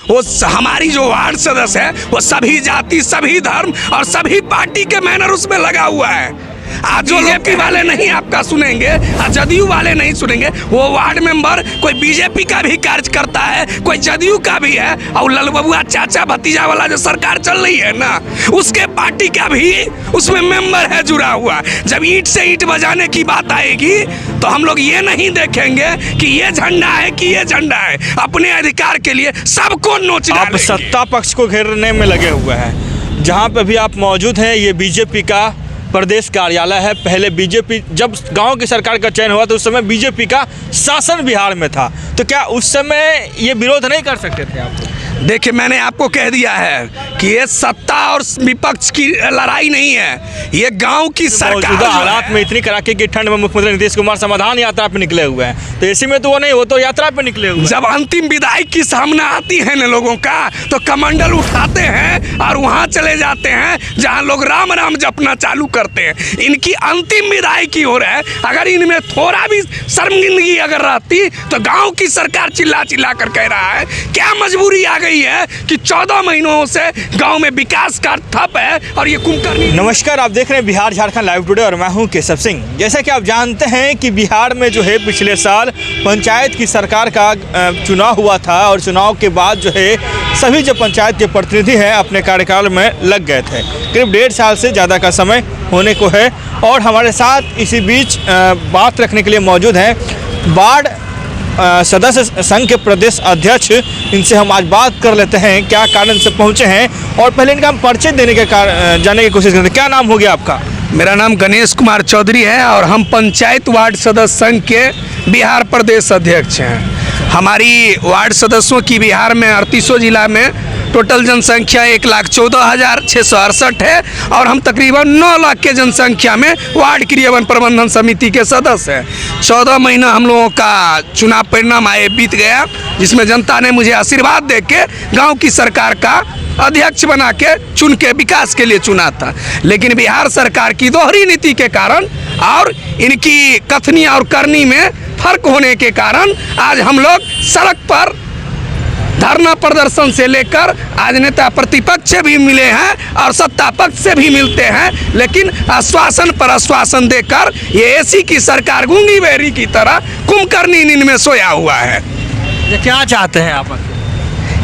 वो हमारी जो वार्ड सदस्य है वो सभी जाति, सभी धर्म और सभी पार्टी के मैनर उसमें लगा हुआ है। आज जो बीजेपी वाले नहीं आपका सुनेंगे, जदयू वाले नहीं सुनेंगे, वो वार्ड मेंबर कोई बीजेपी का भी कार्य करता है, कोई जदयू का भी है, और ललबबुआ चाचा भतीजा वाला जो सरकार चल रही है ना, उसके पार्टी का भी उसमें मेंबर है जुड़ा हुआ। जब ईंट से ईंट बजाने की बात आएगी तो हम लोग ये नहीं देखेंगे कि ये झंडा है कि ये झंडा है। अपने अधिकार के लिए सबको नोच डालेंगे। आप सत्ता पक्ष को घेरने में लगे हुए हैं। जहाँ पे भी आप मौजूद हैं, ये बीजेपी का प्रदेश कार्यालय है। पहले बीजेपी, जब गांव की सरकार का चयन हुआ तो उस समय बीजेपी का शासन बिहार में था, तो क्या उस समय ये विरोध नहीं कर सकते थे आप? देखिए, मैंने आपको कह दिया है कि ये सत्ता और विपक्ष की लड़ाई नहीं है, ये गांव की सरकार। हालात में इतनी कड़ाके की ठंड में मुख्यमंत्री नीतीश कुमार समाधान यात्रा पे निकले हुए हैं, तो ऐसे में तो वो नहीं, वो तो यात्रा पे निकले हुए हैं। जब अंतिम विदाई की सामने आती है ना लोगों का, तो कमंडल उठाते हैं और वहां चले जाते हैं जहां लोग राम राम जपना चालू करते हैं। इनकी अंतिम विदाई की हो रहा है। अगर इनमें थोड़ा भी शर्मिंदगी अगर रहती तो गाँव की सरकार चिल्ला चिल्ला कर कह रहा है। क्या मजबूरी आ गई है कि 14 महीनों से गांव में विकास का ठप है और ये कुंभकर्णी। नमस्कार, आप देख रहे हैं बिहार झारखंड लाइव टुडे और मैं हूं केशव सिंह। जैसा कि आप जानते हैं कि बिहार में जो है पिछले साल पंचायत की सरकार का चुनाव हुआ था, और चुनाव के बाद जो है सभी जो पंचायत के प्रतिनिधि हैं अपने कार्यकाल में लग गए थे। करीब 1.5 साल से ज़्यादा का समय होने को है, और हमारे साथ इसी बीच बात रखने के लिए मौजूद हैं वार्ड सदस्य संघ के प्रदेश अध्यक्ष। इनसे हम आज बात कर लेते हैं क्या कारण से पहुंचे हैं, और पहले इनका हम परिचय देने के जानने की कोशिश करते हैं। क्या नाम हो गया आपका? मेरा नाम गणेश कुमार चौधरी है और हम पंचायत वार्ड सदस्य संघ के बिहार प्रदेश अध्यक्ष हैं। हमारी वार्ड सदस्यों की बिहार में 38 जिला में टोटल जनसंख्या 1,14,668 है, और हम तकरीबन 9 लाख के जनसंख्या में वार्ड क्रियान्वयन प्रबंधन समिति के सदस्य हैं। 14 महीना हम लोगों का चुनाव परिणाम आए बीत गया, जिसमें जनता ने मुझे आशीर्वाद दे के गाँव की सरकार का अध्यक्ष बना के चुन के विकास के लिए चुना था। लेकिन बिहार सरकार की दोहरी नीति के कारण और इनकी कथनी और करनी में फर्क होने के कारण आज हम लोग सड़क पर धरना प्रदर्शन से लेकर आज नेता प्रतिपक्ष से भी मिले हैं और सत्ता पक्ष से भी मिलते हैं, लेकिन आश्वासन पर आश्वासन देकर ये एसी की सरकार गूंगी बहरी की तरह कुंभकर्णी नींद में सोया हुआ है। ये क्या चाहते हैं आप?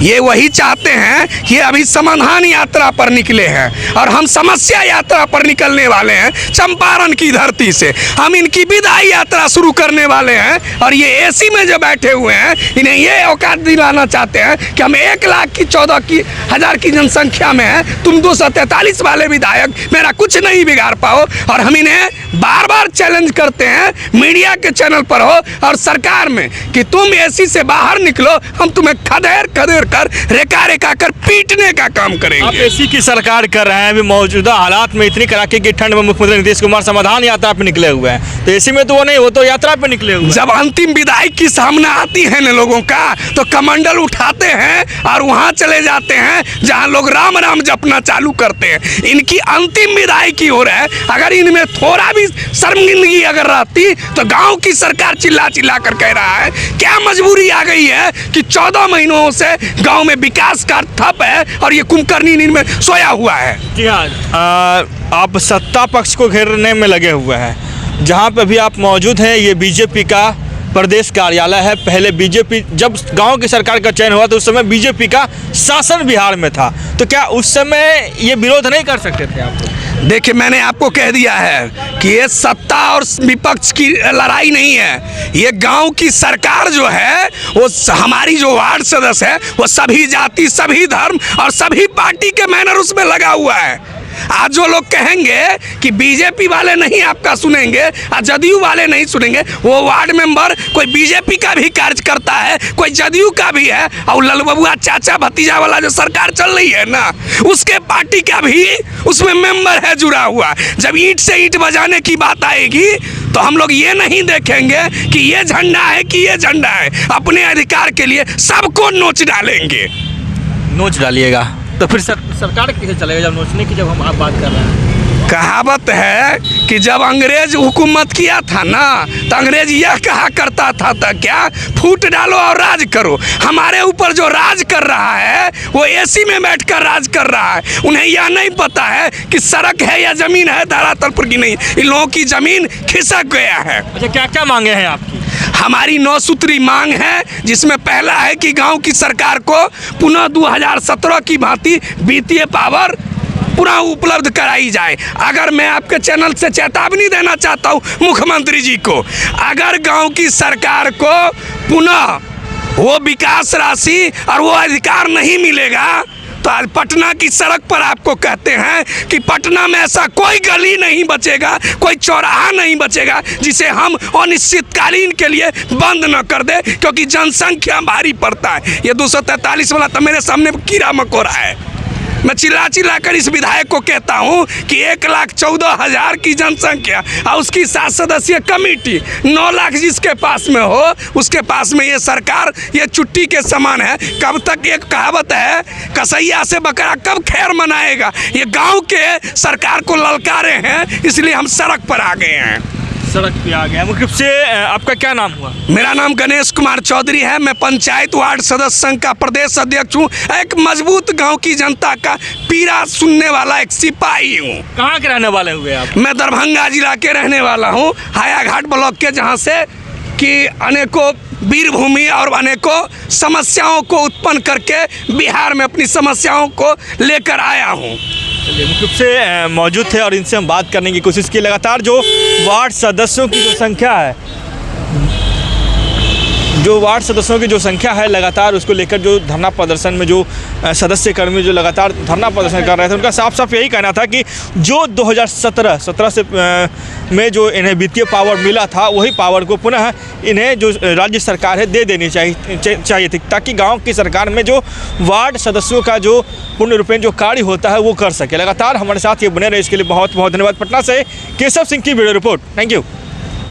ये वही चाहते हैं कि अभी समाधान यात्रा पर निकले हैं और हम समस्या यात्रा पर निकलने वाले हैं। चंपारण की धरती से हम इनकी विदाई यात्रा शुरू करने वाले हैं, और ये एसी में जो बैठे हुए हैं इन्हें ये औकात दिलाना चाहते हैं कि हम 1,14,000 की जनसंख्या में हैं, तुम 243 वाले विधायक मेरा कुछ नहीं बिगाड़ पाओ। और हम इन्हें बार बार चैलेंज करते हैं मीडिया के चैनल पर हो और सरकार में कि तुम एसी से बाहर निकलो, हम तुम्हें खदेड़ खदेड़ कर रेखा रेखा कर पीटने का काम करेंगे। आप एसी की सरकार कर रहे हैं। अभी मौजूदा हालात में इतनी कड़ाके की ठंड में मुख्यमंत्री नीतीश कुमार समाधान यात्रा पे निकले हुए हैं, तो एसी में तो वो नहीं, वो तो यात्रा पे निकले हुए हैं। जब अंतिम विदाई की सामने आती है ना लोगों का, तो कमंडल उठाते हैं और वहां चले जाते हैं जहां लोग राम राम जपना चालू करते हैं। इनकी अंतिम विदाई की हो रहा है। अगर इनमें थोड़ा भी शर्मिंदगी अगर रहती तो गाँव की सरकार चिल्ला चिल्ला कर कह रहा है। क्या मजबूरी आ गई है कि 14 महीनों से गांव में विकास का ठप है और ये कुंभकर्णी नींद में सोया हुआ है। जी हाँ, आप सत्ता पक्ष को घेरने में लगे हुए हैं। जहाँ पे भी आप मौजूद हैं, ये बीजेपी का प्रदेश कार्यालय है। पहले बीजेपी, जब गांव की सरकार का चयन हुआ तो उस समय बीजेपी का शासन बिहार में था, तो क्या उस समय ये विरोध नहीं कर सकते थे आप? देखिए, मैंने आपको कह दिया है कि ये सत्ता और विपक्ष की लड़ाई नहीं है, ये गांव की सरकार जो है वो हमारी जो वार्ड सदस्य है वो सभी जाति, सभी धर्म और सभी पार्टी के मैनर उसमें लगा हुआ है। आज जो लोग कहेंगे कि बीजेपी वाले नहीं आपका सुनेंगे, जदयू वाले नहीं सुनेंगे, वो वार्ड मेंबर कोई बीजेपी का भी कार्य करता है, कोई जदयू का भी है, और ललबबुआ चाचा भतीजा वाला जो सरकार चल रही है ना, उसके पार्टी का भी उसमें मेंबर है जुड़ा हुआ। जब ईंट से ईंट बजाने की बात आएगी तो हम लोग ये नहीं देखेंगे कि ये झंडा है कि ये झंडा है। अपने अधिकार के लिए सबको नोच डालेंगे। नोच डालिएगा तो फिर सरकार कैसे चलेगा जब नोचने की, जब हम आप बात कर रहे हैं? कहावत है कि जब अंग्रेज हुकूमत किया था ना, तो अंग्रेज यह कहा करता था क्या, फूट डालो और राज करो। हमारे ऊपर जो राज कर रहा है वो एसी में बैठकर राज कर रहा है। उन्हें यह नहीं पता है कि सड़क है या जमीन है धरातल पर की नहीं। इन लोगों की जमीन खिसक गया है। अच्छा, क्या क्या मांगे हैं आपकी? हमारी 9 सूत्री मांग है, जिसमें पहला है कि गांव की सरकार को पुनः 2017 की भांति वित्तीय पावर पुनः उपलब्ध कराई जाए। अगर मैं आपके चैनल से चेतावनी देना चाहता हूं मुख्यमंत्री जी को, अगर गांव की सरकार को पुनः वो विकास राशि और वो अधिकार नहीं मिलेगा तो आज पटना की सड़क पर आपको कहते हैं कि पटना में ऐसा कोई गली नहीं बचेगा, कोई चौराहा नहीं बचेगा जिसे हम अनिश्चितकालीन के लिए बंद न कर दे, क्योंकि जनसंख्या भारी पड़ता है। ये 243 वाला तो मेरे सामने कीड़ा मकोड़ा है। मैं चिल्ला चिल्ला कर इस विधायक को कहता हूं कि 1,14,000 की जनसंख्या और उसकी 7 सदस्यीय कमेटी, 9 लाख जिसके पास में हो उसके पास में ये सरकार ये चुट्टी के समान है। कब तक, एक कहावत है, कसैया से बकरा कब खैर मनाएगा। ये गांव के सरकार को ललकारे हैं, इसलिए हम सड़क पर आ गए हैं। सड़क पे आ गया। मुख्य रूप से आपका क्या नाम हुआ? मेरा नाम गणेश कुमार चौधरी है। मैं पंचायत वार्ड सदस्य संघ का प्रदेश अध्यक्ष हूँ। एक मजबूत गांव की जनता का पीड़ा सुनने वाला एक सिपाही हूँ। कहाँ के रहने वाले हुए आप? मैं दरभंगा जिला के रहने वाला हूँ, हायाघाट ब्लॉक के, जहाँ से कि अनेकों वीरभूमि और अनेकों समस्याओं को उत्पन्न करके बिहार में अपनी समस्याओं को लेकर आया हूँ। चलिए, मुख्य रूप से मौजूद थे और इनसे हम बात करने की कोशिश की। लगातार जो वार्ड सदस्यों की जो संख्या है, लगातार उसको लेकर जो धरना प्रदर्शन में जो सदस्य कर्मी जो लगातार धरना प्रदर्शन कर रहे थे, उनका साफ साफ यही कहना था कि जो 2017 से में जो इन्हें वित्तीय पावर मिला था, वही पावर को पुनः इन्हें जो राज्य सरकार है दे देनी चाहिए थी, ताकि गांव की सरकार में जो वार्ड सदस्यों का जो पूर्ण रूपेण जो कार्य होता है वो कर सके। लगातार हमारे साथ ये बने रहे, इसके लिए बहुत बहुत धन्यवाद। पटना से केशव सिंह की वीडियो रिपोर्ट। Thank you.